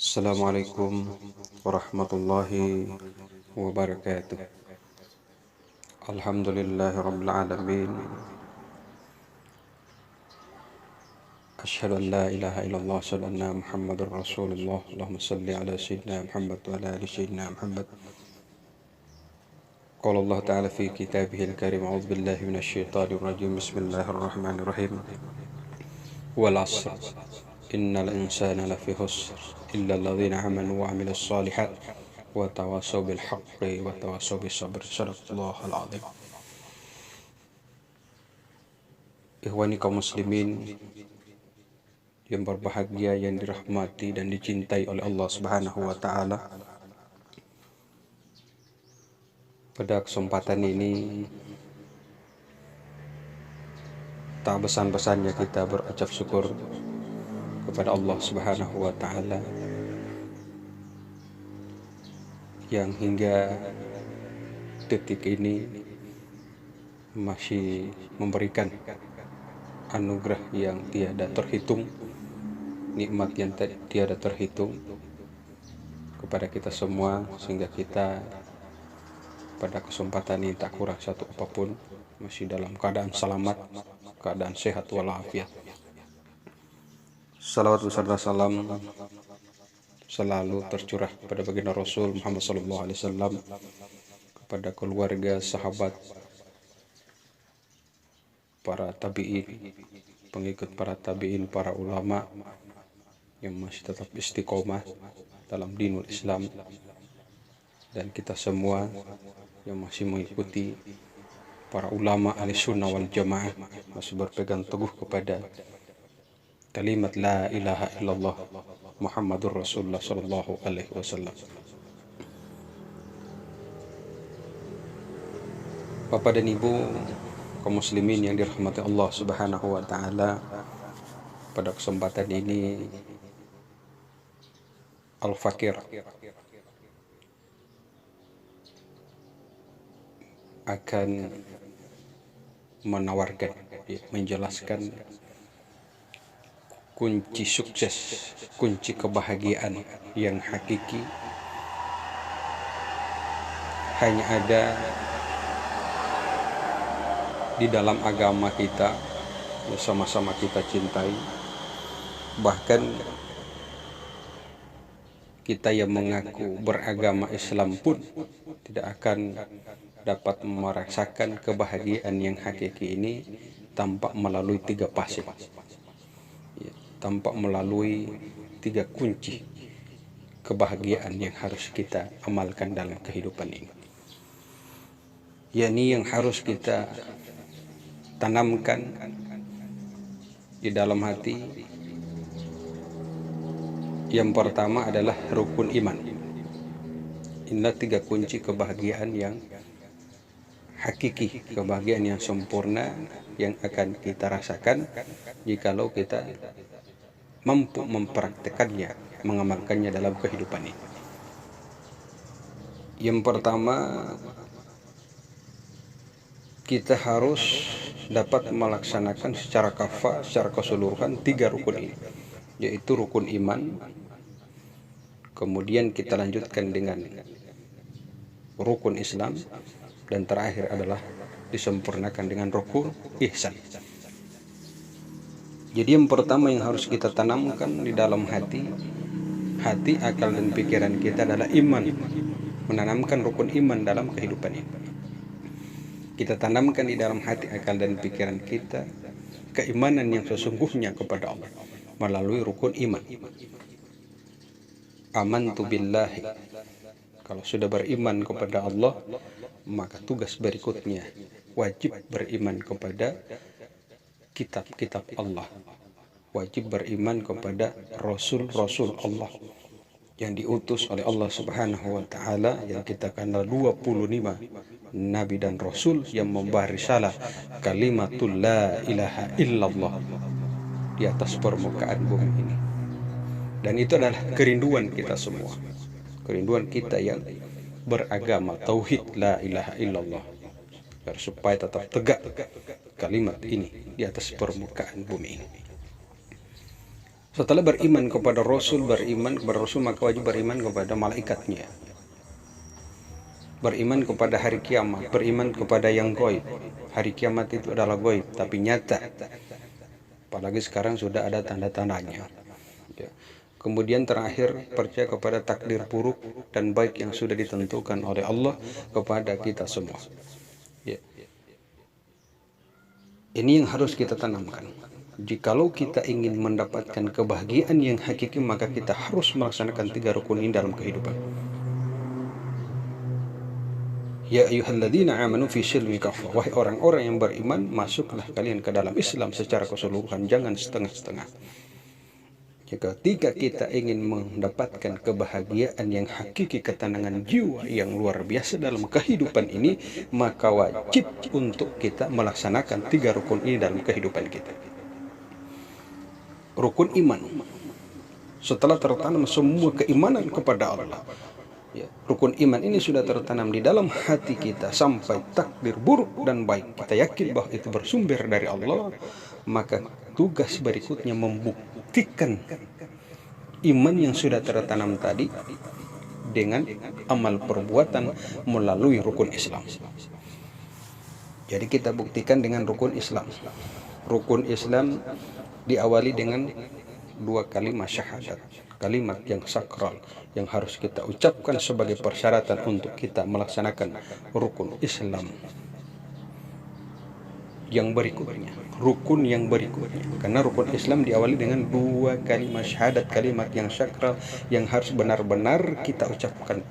Assalamualaikum warahmatullahi wabarakatuh. Alhamdulillahi rabbil alamin. Asyhadu an la ilaha illallah, asyhadu anna Muhammadar Rasulullah. Allahumma salli ala sayyidina Muhammad wa ala ali sayyidina Muhammad. Qala Allah ta'ala fi kitabihil karim, a'udzu billahi minasy syaithanir rajim. Bismillahirrahmanirrahim. Wal 'asr innal insana lafi khusr illa alladhina amanu wa 'amilus shalihat wa tawasaw bil haqqi wa tawasaw bis sabr. Shadaqallahul azim. Ikhwani kaum muslimin yang berbahagia, yang dirahmati dan dicintai oleh Allah Subhanahu wa taala. Pada kesempatan ini tak besan-besannya kita berucap syukur kepada Allah Subhanahu wa taala yang hingga detik ini masih memberikan anugerah yang tiada terhitung, nikmat yang tiada terhitung kepada kita semua, sehingga kita pada kesempatan ini tak kurang satu apapun masih dalam keadaan selamat, keadaan sehat walafiat. Salawat beserta salam selalu tercurah pada baginda Rasul Muhammad SAW, kepada keluarga, sahabat, para tabi'in, pengikut para tabi'in, para ulama yang masih tetap istiqomah dalam dinul Islam, dan kita semua yang masih mengikuti para ulama ahli sunnah wal jamaah, masih berpegang teguh kepada kalimat la ilaha illallah Muhammadur Rasulullah sallallahu alaihi wasallam. Bapak dan Ibu kaum muslimin yang dirahmati Allah Subhanahu wa taala, pada kesempatan ini Al-Fakir akan menawarkan, menjelaskan kunci sukses, kunci kebahagiaan yang hakiki hanya ada di dalam agama kita yang sama-sama kita cintai. Bahkan kita yang mengaku beragama Islam pun tidak akan dapat merasakan kebahagiaan yang hakiki ini tanpa melalui tiga fase, tanpa melalui tiga kunci kebahagiaan yang harus kita amalkan dalam kehidupan ini, yakni yang harus kita tanamkan di dalam hati. Yang pertama adalah rukun iman. Inilah tiga kunci kebahagiaan yang hakiki, kebahagiaan yang sempurna yang akan kita rasakan jikalau kita mampu mempraktekannya, mengamalkannya dalam kehidupan ini. Yang pertama, kita harus dapat melaksanakan secara kafah, secara keseluruhan tiga rukun ini, yaitu rukun iman, kemudian kita lanjutkan dengan rukun Islam, dan terakhir adalah disempurnakan dengan rukun ihsan. Jadi yang pertama yang harus kita tanamkan di dalam hati, akal dan pikiran kita adalah iman, menanamkan rukun iman dalam kehidupan ini. Kita tanamkan di dalam hati, akal dan pikiran kita keimanan yang sesungguhnya kepada Allah melalui rukun iman. Amantu billahi, kalau sudah beriman kepada Allah, maka tugas berikutnya wajib beriman kepada kitab-kitab Allah, wajib beriman kepada rasul-rasul Allah yang diutus oleh Allah Subhanahu wa taala, yang kita kenal 25 nabi dan rasul yang membawa risalah kalimatul la ilaha illallah di atas permukaan bumi ini. Dan itu adalah kerinduan kita semua, kerinduan kita yang beragama tauhid la ilaha illallah, supaya tetap tegak kalimat ini di atas permukaan bumi ini. Setelah beriman kepada Rasul, maka wajib beriman kepada malaikatnya. Beriman kepada hari kiamat, beriman kepada yang gaib. Hari kiamat itu adalah gaib, tapi nyata. Apalagi sekarang sudah ada tanda-tandanya. Ya. Kemudian terakhir, percaya kepada takdir buruk dan baik yang sudah ditentukan oleh Allah kepada kita semua. Ya. Ini yang harus kita tanamkan. Jikalau kita ingin mendapatkan kebahagiaan yang hakiki, maka kita harus melaksanakan 3 rukun ini dalam kehidupan. Ya ayyuhalladzina amanu fi silmi kafah. Wahai orang-orang yang beriman, masuklah kalian ke dalam Islam secara keseluruhan, jangan setengah-setengah. Ketika kita ingin mendapatkan kebahagiaan yang hakiki, ketenangan jiwa yang luar biasa dalam kehidupan ini, maka wajib untuk kita melaksanakan 3 rukun ini dalam kehidupan kita. Rukun iman. Setelah tertanam semua keimanan kepada Allah, ya, rukun iman ini sudah tertanam di dalam hati kita sampai takdir buruk dan baik kita yakin bahwa itu bersumber dari Allah, maka tugas berikutnya membuktikan iman yang sudah tertanam tadi dengan amal perbuatan melalui rukun Islam. Jadi kita buktikan dengan rukun Islam. Rukun Islam diawali dengan 2 kalimat syahadat, kalimat yang sakral yang harus kita ucapkan sebagai persyaratan untuk kita melaksanakan rukun Islam yang berikutnya, rukun yang berikutnya. Karena rukun Islam diawali dengan 2 kalimat syahadat, kalimat yang sakral yang harus benar-benar kita ucapkan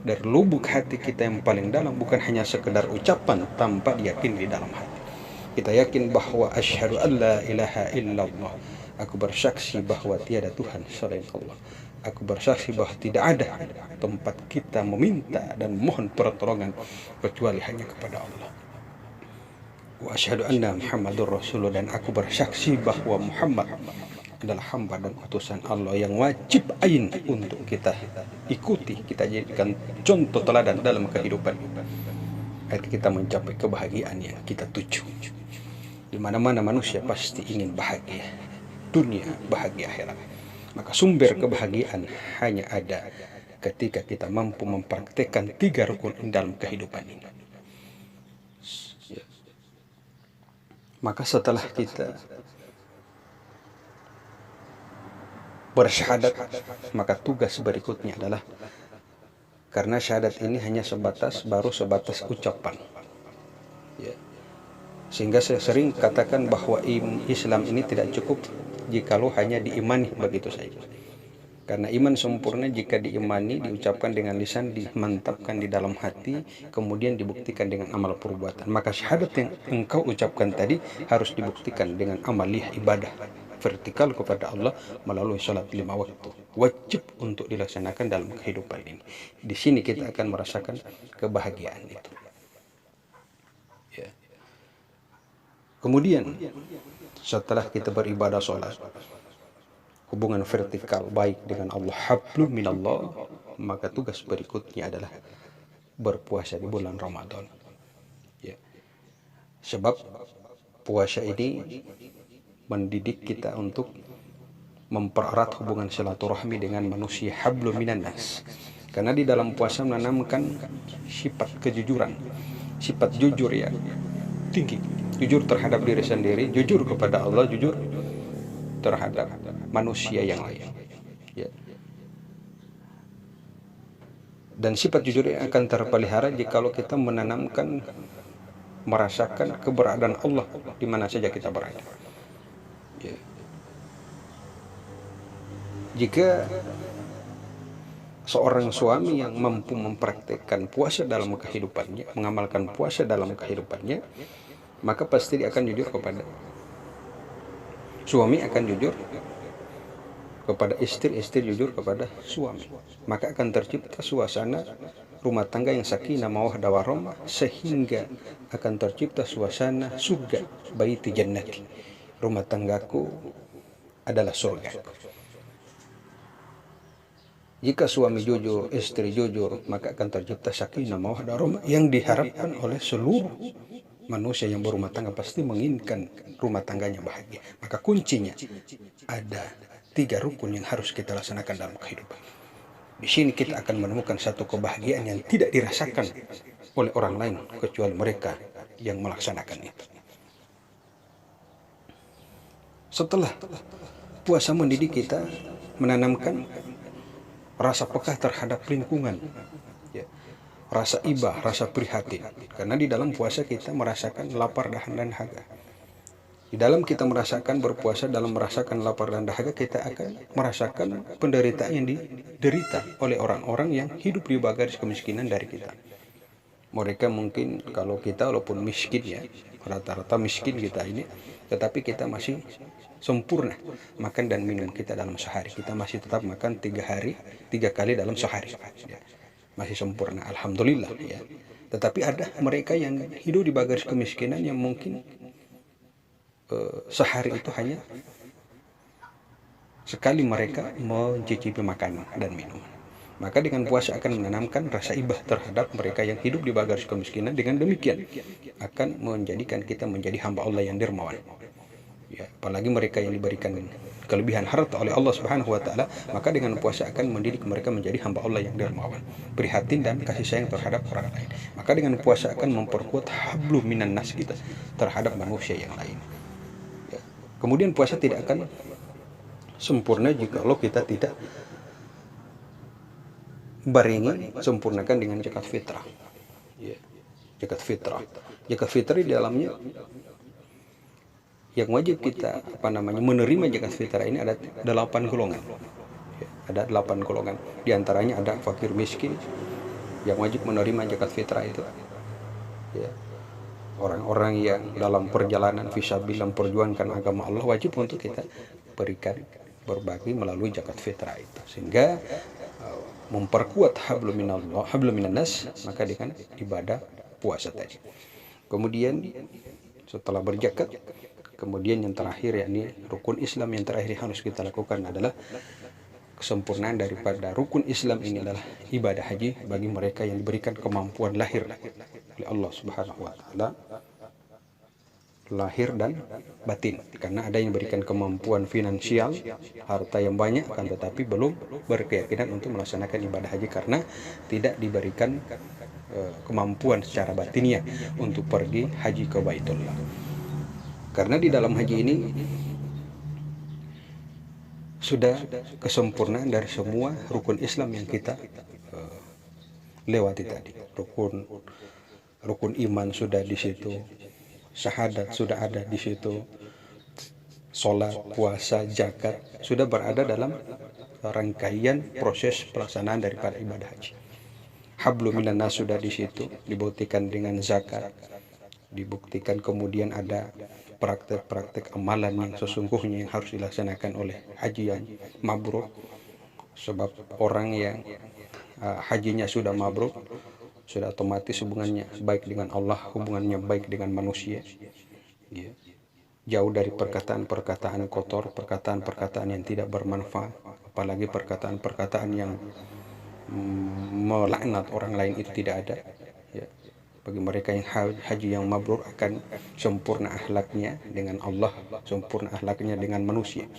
dari lubuk hati kita yang paling dalam, bukan hanya sekedar ucapan tanpa diyakini di dalam hati. Kita yakin bahwa asyhadu an la ilaha illallah, aku bersaksi bahwa tiada Tuhan selain Allah. Aku bersaksi bahwa tidak ada tempat kita meminta dan mohon pertolongan kecuali hanya kepada Allah. Wa asyhadu anna Muhammadur Rasulullah, dan aku bersaksi bahwa Muhammad adalah hamba dan utusan Allah yang wajib ain untuk kita ikuti, kita jadikan contoh teladan dalam kehidupan agar kita mencapai kebahagiaan yang kita tuju. Di mana-mana manusia pasti ingin bahagia dunia, bahagia akhirat. Maka sumber kebahagiaan hanya ada ketika kita mampu mempraktekkan 3 rukun dalam kehidupan ini. Maka setelah kita bersyahadat, maka tugas berikutnya adalah, karena syahadat ini hanya baru sebatas ucapan, ya. Sehingga saya sering katakan bahwa Islam ini tidak cukup jikalau hanya diimani begitu saja. Karena iman sempurna jika diimani, diucapkan dengan lisan, dimantapkan di dalam hati, kemudian dibuktikan dengan amal perbuatan. Maka syahadat yang engkau ucapkan tadi harus dibuktikan dengan amaliyah ibadah vertikal kepada Allah melalui salat 5 waktu. Wajib untuk dilaksanakan dalam kehidupan ini. Di sini kita akan merasakan kebahagiaan itu. Ya. Kemudian setelah kita beribadah sholat, hubungan vertikal baik dengan Allah, hablum minallah, maka tugas berikutnya adalah berpuasa di bulan Ramadan. Ya. Sebab puasa ini mendidik kita untuk mempererat hubungan silaturahmi dengan manusia, hablum minan nas. Karena di dalam puasa menanamkan sifat kejujuran, sifat jujur yang tinggi. Jujur terhadap diri sendiri, jujur kepada Allah, jujur terhadap manusia yang lain. Ya. Dan sifat jujur yang akan terpelihara jikalau kita menanamkan, merasakan keberadaan Allah di mana saja kita berada. Ya. Jika seorang suami yang mampu mempraktekkan puasa dalam kehidupannya, mengamalkan puasa dalam kehidupannya, maka pasti dia akan jujur kepada suami, akan jujur kepada istri, istri jujur kepada suami. Maka akan tercipta suasana rumah tangga yang sakinah mawaddah warahmah, sehingga akan tercipta suasana surga, baiti jannati, rumah tanggaku adalah surga. Jika suami jujur, istri jujur, maka akan tercipta sakinah mawaddah warahmah yang diharapkan oleh seluruh manusia yang berumah tangga. Pasti menginginkan rumah tangganya bahagia. Maka kuncinya ada tiga rukun yang harus kita laksanakan dalam kehidupan. Di sini kita akan menemukan satu kebahagiaan yang tidak dirasakan oleh orang lain kecuali mereka yang melaksanakan itu. Setelah puasa mendidik kita menanamkan rasa peka terhadap lingkungan, ya, rasa ibah, rasa prihatin. Karena di dalam puasa kita merasakan lapar dan dahaga. Di dalam kita merasakan berpuasa, dalam merasakan lapar dan dahaga, kita akan merasakan penderitaan yang diderita oleh orang-orang yang hidup di bawah garis kemiskinan dari kita. Mereka mungkin, kalau kita walaupun miskin ya, rata-rata miskin kita ini, tetapi kita masih sempurna makan dan minum kita dalam sehari. Kita masih tetap makan 3 kali dalam sehari. Ya. Masih sempurna, alhamdulillah ya. Tetapi ada mereka yang hidup di bawah garis kemiskinan yang mungkin sehari itu hanya sekali mereka mencicipi makanan dan minuman. Maka dengan puasa akan menanamkan rasa ibah terhadap mereka yang hidup di bawah garis kemiskinan. Dengan demikian akan menjadikan kita menjadi hamba Allah yang dermawan. Ya, apalagi mereka yang diberikan kelebihan harta oleh Allah Subhanahu wa taala, maka dengan puasa akan mendidik mereka menjadi hamba Allah yang dermawan, prihatin dan kasih sayang terhadap orang lain. Maka dengan puasa akan memperkuat hablum minan nas kita terhadap manusia yang lain. Kemudian puasa tidak akan sempurna jika kita tidak barengi sempurnakan dengan zakat fitrah. Ya, zakat fitrah. Zakat fitrah di dalamnya yang wajib kita menerima zakat fitrah ini ada 8 golongan. Ya, ada 8 golongan. Di antaranya ada fakir miskin yang wajib menerima zakat fitrah itu. Ya. Orang-orang yang dalam perjalanan fisabilillah memperjuangkan agama Allah wajib untuk kita berikan, berbagi melalui zakat fitrah itu, sehingga memperkuat hablum minallah, hablum minannas, maka dengan ibadah puasa tadi. Kemudian setelah berzakat, kemudian yang terakhir yakni rukun Islam yang terakhir yang harus kita lakukan adalah kesempurnaan daripada rukun Islam ini adalah ibadah haji bagi mereka yang diberikan kemampuan lahir oleh Allah Subhanahu wa taala, lahir dan batin. Karena ada yang diberikan kemampuan finansial, harta yang banyak, kan tetapi belum berkeyakinan untuk melaksanakan ibadah haji karena tidak diberikan kemampuan secara batinnya untuk pergi haji ke Baitullah. Karena di dalam haji ini sudah kesempurnaan dari semua rukun Islam yang kita lewati tadi. Rukun iman sudah di situ, syahadat sudah ada di situ, sholat, puasa, zakat sudah berada dalam rangkaian proses pelaksanaan daripada ibadah haji. Hablum minannas sudah di situ, dibuktikan dengan zakat, dibuktikan kemudian ada praktek-praktek amalan yang sesungguhnya yang harus dilaksanakan oleh haji yang mabrur. Sebab orang yang hajinya sudah mabrur, sudah otomatis hubungannya baik dengan Allah, hubungannya baik dengan manusia, ya. Jauh dari perkataan-perkataan kotor, perkataan-perkataan yang tidak bermanfaat, apalagi perkataan-perkataan yang melaknat orang lain, itu tidak ada, ya. Bagi mereka yang haji yang mabrur akan sempurna akhlaknya dengan Allah, sempurna akhlaknya dengan manusia.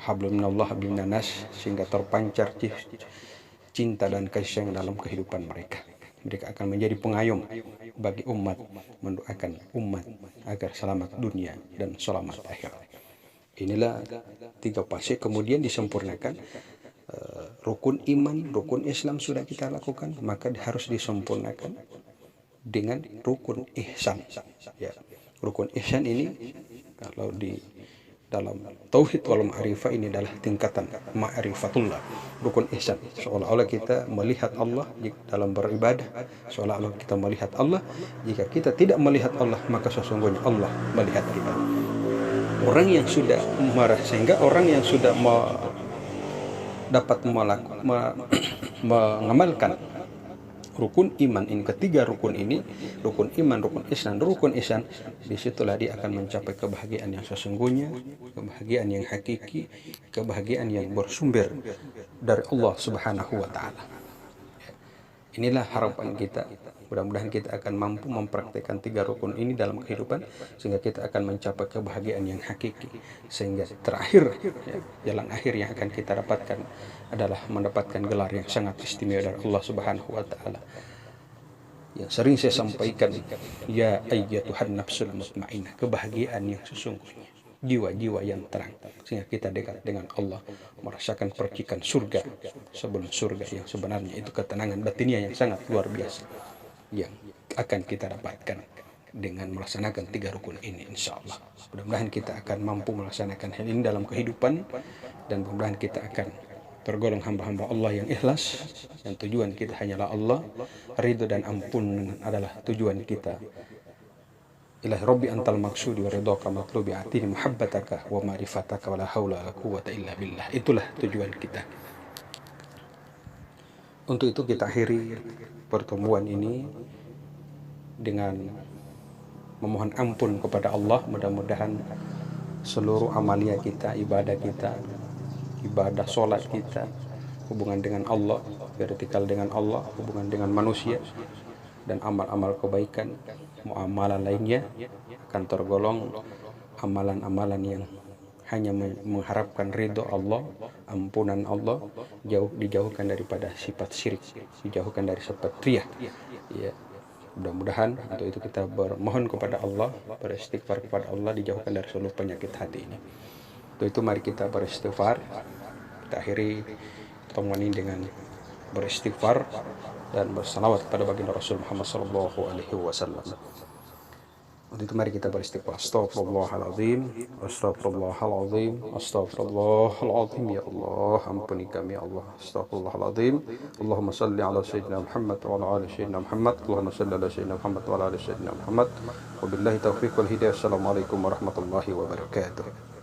Hablum minallah, hablum minannas, sehingga terpancar cinta dan kasih sayang dalam kehidupan mereka. Mereka akan menjadi pengayom bagi umat, mendoakan umat agar selamat dunia dan selamat akhirat. Inilah 3 fase, kemudian disempurnakan. Rukun iman, rukun Islam sudah kita lakukan, maka harus disempurnakan dengan rukun ihsan. Ya, rukun ihsan ini kalau di dalam tauhid wal ma'rifah ini adalah tingkatan ma'rifatullah. Rukun ihsan, seolah-olah kita melihat Allah dalam beribadah, seolah-olah kita melihat Allah. Jika kita tidak melihat Allah, maka sesungguhnya Allah melihat kita. Orang yang sudah marah, sehingga orang yang sudah dapat mengamalkan rukun iman ini, ketiga rukun ini, rukun iman, rukun ihsan, disitulah dia akan mencapai kebahagiaan yang sesungguhnya, kebahagiaan yang hakiki, kebahagiaan yang bersumber dari Allah Subhanahu wa taala. Inilah harapan kita. Mudah-mudahan kita akan mampu mempraktikkan 3 rukun ini dalam kehidupan, sehingga kita akan mencapai kebahagiaan yang hakiki. Sehingga terakhir, ya, jalan akhir yang akan kita dapatkan adalah mendapatkan gelar yang sangat istimewa dari Allah Subhanahu wa Ta'ala. Yang sering saya sampaikan, ya ayyatuhan nafsul mutmainnah, kebahagiaan yang sesungguhnya, jiwa-jiwa yang tenang, sehingga kita dekat dengan Allah, merasakan percikan surga sebelum surga yang sebenarnya. Itu ketenangan batinnya yang sangat luar biasa yang akan kita dapatkan dengan melaksanakan 3 rukun ini, insya Allah. Mudah-mudahan kita akan mampu melaksanakan hal ini dalam kehidupan, dan mudah-mudahan kita akan tergolong hamba-hamba Allah yang ikhlas, yang tujuan kita hanyalah Allah, ridho dan ampunan adalah tujuan kita. Ilahi Rabbi antal maksudi wa ridhaka matlubi atini muhabbataka wa ma'rifataka wa la hawla wa la quwwata illa billah. Itulah tujuan kita. Untuk itu kita akhiri pertemuan ini dengan memohon ampun kepada Allah. Mudah-mudahan seluruh amalia kita, ibadah kita, ibadah sholat kita, hubungan dengan Allah, vertikal dengan Allah, hubungan dengan manusia, dan amal-amal kebaikan, muamalah lainnya akan tergolong amalan-amalan yang hanya mengharapkan ridho Allah, ampunan Allah, dijauhkan daripada sifat syirik, dijauhkan dari sifat riya. Ya, mudah-mudahan untuk itu kita bermohon kepada Allah, beristighfar kepada Allah, dijauhkan dari seluruh penyakit hati ini. Untuk itu mari kita beristighfar. Kita akhiri pertemuan ini dengan beristighfar dan bersalawat kepada baginda Rasul Muhammad SAW. Untuk itu mari kita beristighfar. Astaghfirullahaladzim, astaghfirullahaladzim, astaghfirullahaladzim. Ya Allah, ampuni kami ya Allah. Astaghfirullahaladzim. Allahumma salli ala sayyidina Muhammad wa ala ali sayyidina Muhammad. Allahumma salli ala sayyidina Muhammad wa ala ali sayyidina Muhammad. Wabillahi taufiq wal hidayah. Assalamualaikum warahmatullahi wabarakatuh.